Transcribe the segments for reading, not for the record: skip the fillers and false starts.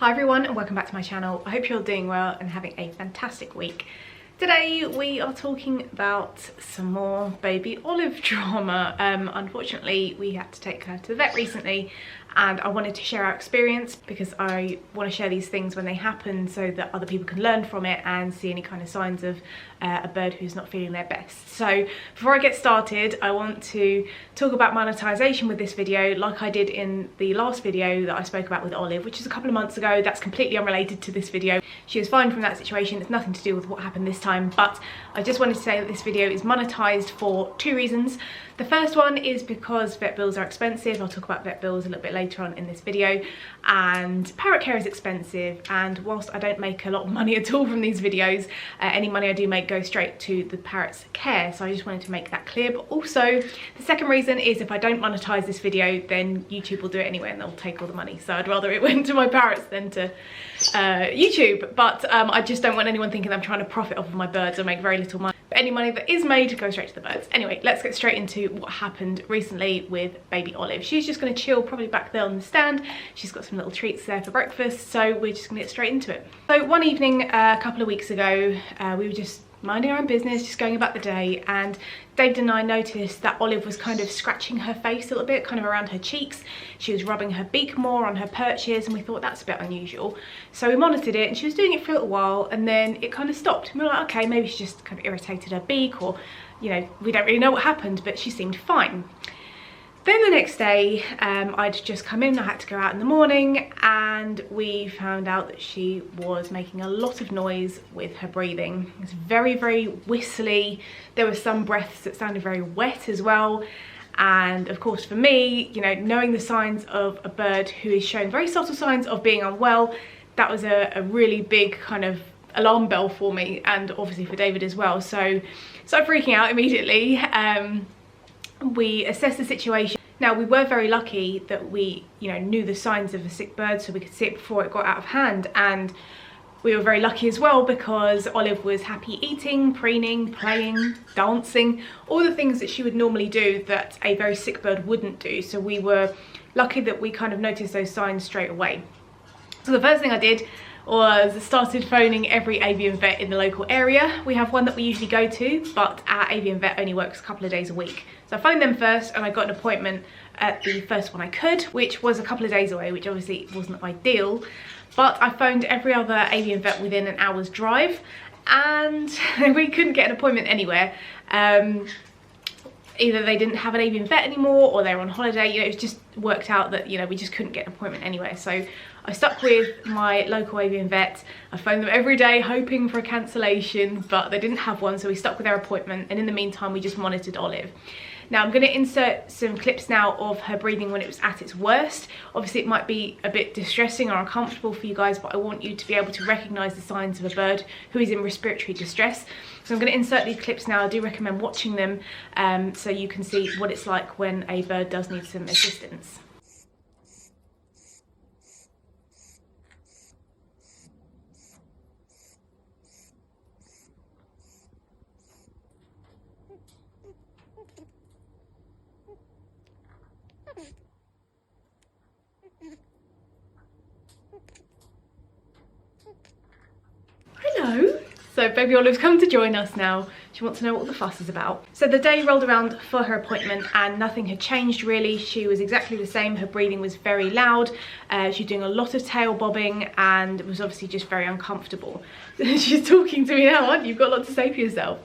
Hi everyone and welcome back to my channel. I hope you're doing well and having a fantastic week. Today we are talking about some more baby Olive drama. Unfortunately we had to take her to the vet recently and I wanted to share our experience because I want to share these things when they happen so that other people can learn from it and see any kind of signs of a bird who's not feeling their best. So before I get started, I want to talk about monetization with this video like I did in the last video that I spoke about with Olive, which is a couple of months ago. That's completely unrelated to this video. She was fine from that situation. It's nothing to do with what happened this time, but I just wanted to say that this video is monetized for two reasons. The first one is because vet bills are expensive. I'll talk about vet bills a little bit later on in this video, and parrot care is expensive, and whilst I don't make a lot of money at all from these videos, any money I do make goes straight to the parrot's care, so I just wanted to make that clear. But also the second reason is if I don't monetize this video, then YouTube will do it anyway and they'll take all the money, so I'd rather it went to my parrots than to YouTube. But I just don't want anyone thinking I'm trying to profit off of my birds. I make very little money, but any money that is made goes straight to the birds. Anyway, let's get straight into what happened recently with baby Olive. She's just going to chill probably back there on the stand. She's got some little treats there for breakfast, so we're just gonna get straight into it. So one evening a couple of weeks ago, we were just minding our own business, just going about the day, and David and I noticed that Olive was kind of scratching her face a little bit, kind of around her cheeks. She was rubbing her beak more on her perches, and we thought that's a bit unusual. So we monitored it, and she was doing it for a little while, and then it kind of stopped. And we were like, okay, maybe she just kind of irritated her beak, or, you know, we don't really know what happened, but she seemed fine. Then the next day, I'd just come in, I had to go out in the morning, and we found out that she was making a lot of noise with her breathing. It was very, very whistly. There were some breaths that sounded very wet as well. And of course for me, you know, knowing the signs of a bird who is showing very subtle signs of being unwell, that was a really big kind of alarm bell for me, and obviously for David as well. So started freaking out immediately. We assessed the situation. Now, we were very lucky that we, you know, knew the signs of a sick bird so we could see it before it got out of hand, and we were very lucky as well because Olive was happy eating, preening, playing, dancing, all the things that she would normally do that a very sick bird wouldn't do. So we were lucky that we kind of noticed those signs straight away. So the first thing I did was started phoning every avian vet in the local area. We have one that we usually go to, but our avian vet only works a couple of days a week. So I phoned them first, and I got an appointment at the first one I could, which was a couple of days away, which obviously wasn't ideal. But I phoned every other avian vet within an hour's drive, and we couldn't get an appointment anywhere. Either they didn't have an avian vet anymore, or they were on holiday. You know, it just worked out that, you know, we just couldn't get an appointment anywhere. So I stuck with my local avian vet. I phoned them every day hoping for a cancellation, but they didn't have one, so we stuck with their appointment, and in the meantime we just monitored Olive. Now I'm going to insert some clips now of her breathing when it was at its worst. Obviously it might be a bit distressing or uncomfortable for you guys, but I want you to be able to recognise the signs of a bird who is in respiratory distress. So I'm going to insert these clips now. I do recommend watching them so you can see what it's like when a bird does need some assistance. Hello. So baby Olive's come to join us now. She wants to know what the fuss is about. So the day rolled around for her appointment and nothing had changed really. She was exactly the same. Her breathing was very loud. She was doing a lot of tail bobbing and was obviously just very uncomfortable. She's talking to me now, aren't you? You've got a lot to say for yourself.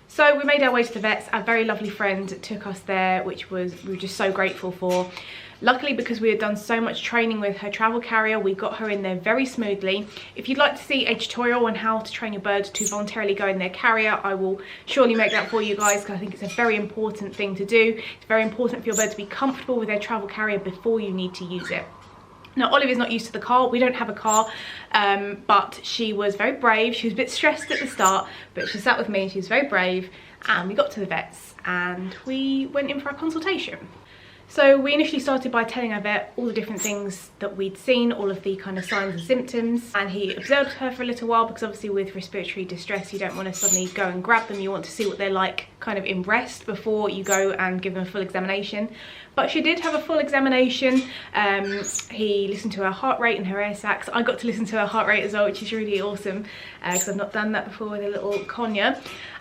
So we made our way to the vets. A very lovely friend took us there, which we were just so grateful for. Luckily, because we had done so much training with her travel carrier, we got her in there very smoothly. If you'd like to see a tutorial on how to train your bird to voluntarily go in their carrier, I will surely make that for you guys, because I think it's a very important thing to do. It's very important for your bird to be comfortable with their travel carrier before you need to use it. Now, Olive is not used to the car. We don't have a car, but she was very brave. She was a bit stressed at the start, but she sat with me. She was very brave, and we got to the vets, and we went in for a consultation. So we initially started by telling our vet all the different things that we'd seen, all of the kind of signs and symptoms, and he observed her for a little while because obviously with respiratory distress you don't want to suddenly go and grab them, you want to see what they're like kind of in rest before you go and give them a full examination. But she did have a full examination. He listened to her heart rate and her air sacs. I got to listen to her heart rate as well, which is really awesome because I've not done that before with a little Conure.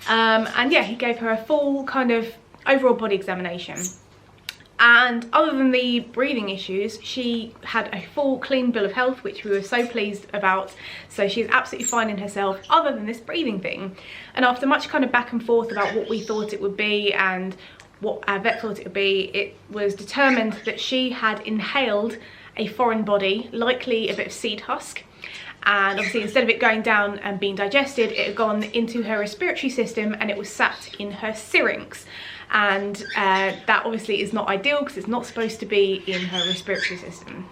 And yeah, he gave her a full kind of overall body examination. And other than the breathing issues, she had a full clean bill of health, which we were so pleased about. So she's absolutely fine in herself other than this breathing thing. And after much kind of back and forth about what we thought it would be and what our vet thought it would be, it was determined that she had inhaled a foreign body, likely a bit of seed husk. And obviously instead of it going down and being digested, it had gone into her respiratory system and it was sat in her syrinx. And that obviously is not ideal because it's not supposed to be in her respiratory system.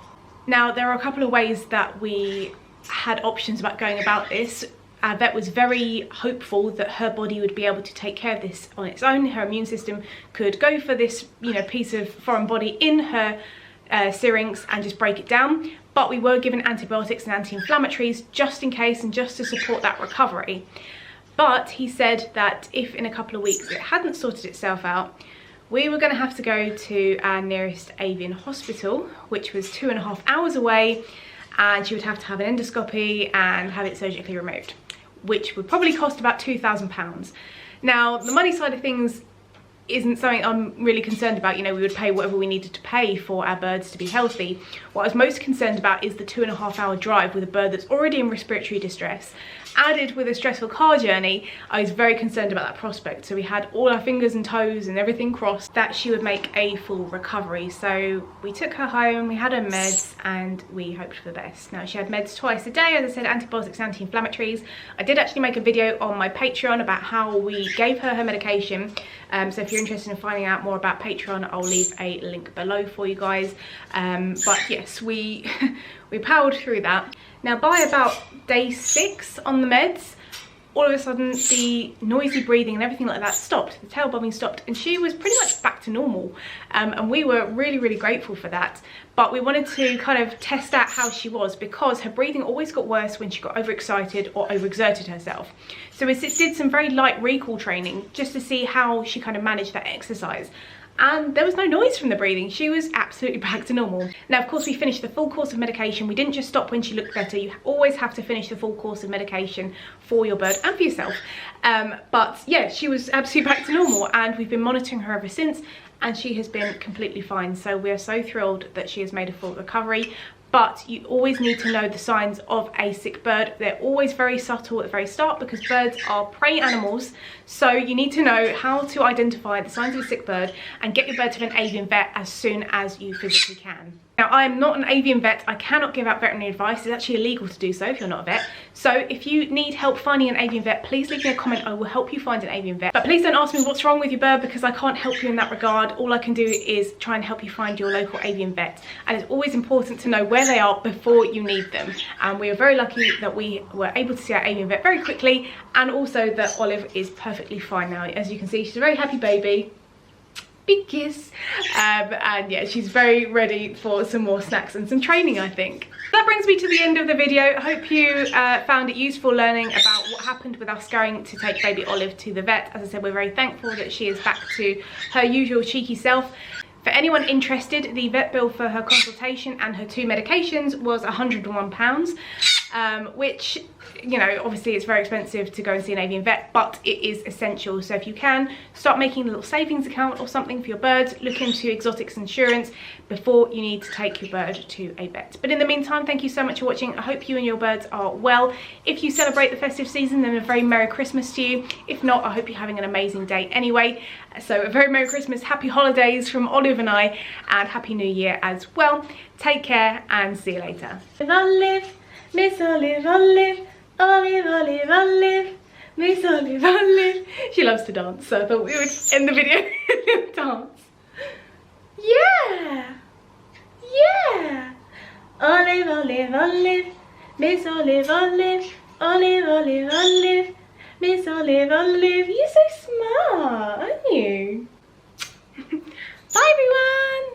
Now, there are a couple of ways that we had options about going about this. Our vet was very hopeful that her body would be able to take care of this on its own. Her immune system could go for this, you know, piece of foreign body in her syrinx and just break it down. But we were given antibiotics and anti-inflammatories just in case and just to support that recovery. But he said that if in a couple of weeks it hadn't sorted itself out, we were going to have to go to our nearest Avian hospital, which was 2.5 hours away, and she would have to have an endoscopy and have it surgically removed, which would probably cost about £2,000. Now, the money side of things isn't something I'm really concerned about. You know, we would pay whatever we needed to pay for our birds to be healthy. What I was most concerned about is the 2.5 hour drive with a bird that's already in respiratory distress, added with a stressful car journey. I was very concerned about that prospect. So we had all our fingers and toes and everything crossed that she would make a full recovery. So we took her home, we had her meds, and we hoped for the best. Now, she had meds twice a day, as I said, antibiotics, anti-inflammatories. I did actually make a video on my Patreon about how we gave her medication. So if you're interested in finding out more about Patreon, I'll leave a link below for you guys. But yes, we powered through that. Now, by about day 6 on the meds, all of a sudden the noisy breathing and everything like that stopped. The tail bobbing stopped and she was pretty much back to normal. And we were really, really grateful for that. But we wanted to kind of test out how she was because her breathing always got worse when she got overexcited or overexerted herself. So we did some very light recall training just to see how she kind of managed that exercise. And there was no noise from the breathing. She was absolutely back to normal. Now, of course, we finished the full course of medication. We didn't just stop when she looked better. You always have to finish the full course of medication for your bird and for yourself. But yeah, she was absolutely back to normal and we've been monitoring her ever since and she has been completely fine. So we're so thrilled that she has made a full recovery. But you always need to know the signs of a sick bird. They're always very subtle at the very start because birds are prey animals. So you need to know how to identify the signs of a sick bird and get your bird to an avian vet as soon as you physically can. Now, I am not an avian vet. I cannot give out veterinary advice. It's actually illegal to do so if you're not a vet. So if you need help finding an avian vet, please leave me a comment. I will help you find an avian vet. But please don't ask me what's wrong with your bird because I can't help you in that regard. All I can do is try and help you find your local avian vet. And it's always important to know where they are before you need them. And we are very lucky that we were able to see our avian vet very quickly, and also that Olive is perfectly fine now. As you can see, she's a very happy baby. Big kiss. And yeah, she's very ready for some more snacks and some training, I think. That brings me to the end of the video. I hope you found it useful learning about what happened with us going to take baby Olive to the vet. As I said, we're very thankful that she is back to her usual cheeky self. For anyone interested, the vet bill for her consultation and her 2 medications was £101, which, you know, obviously it's very expensive to go and see an avian vet, but it is essential. So if you can, start making a little savings account or something for your birds. Look into exotics insurance before you need to take your bird to a vet. But in the meantime, thank you so much for watching. I hope you and your birds are well. If you celebrate the festive season, then a very Merry Christmas to you. If not, I hope you're having an amazing day anyway. So a very Merry Christmas, Happy Holidays from Olive and I, and Happy New Year as well. Take care and see you later. Olive, Miss Olive, Olive, Olive, Olive, Olive, Miss Olive, Olive. She loves to dance, so I thought we would end the video with a dance. Yeah, yeah. Olive, Olive, Olive, Miss Olive, Olive, Olive, Olive, Olive, Miss Olive, Olive. You're so smart, aren't you? Bye everyone.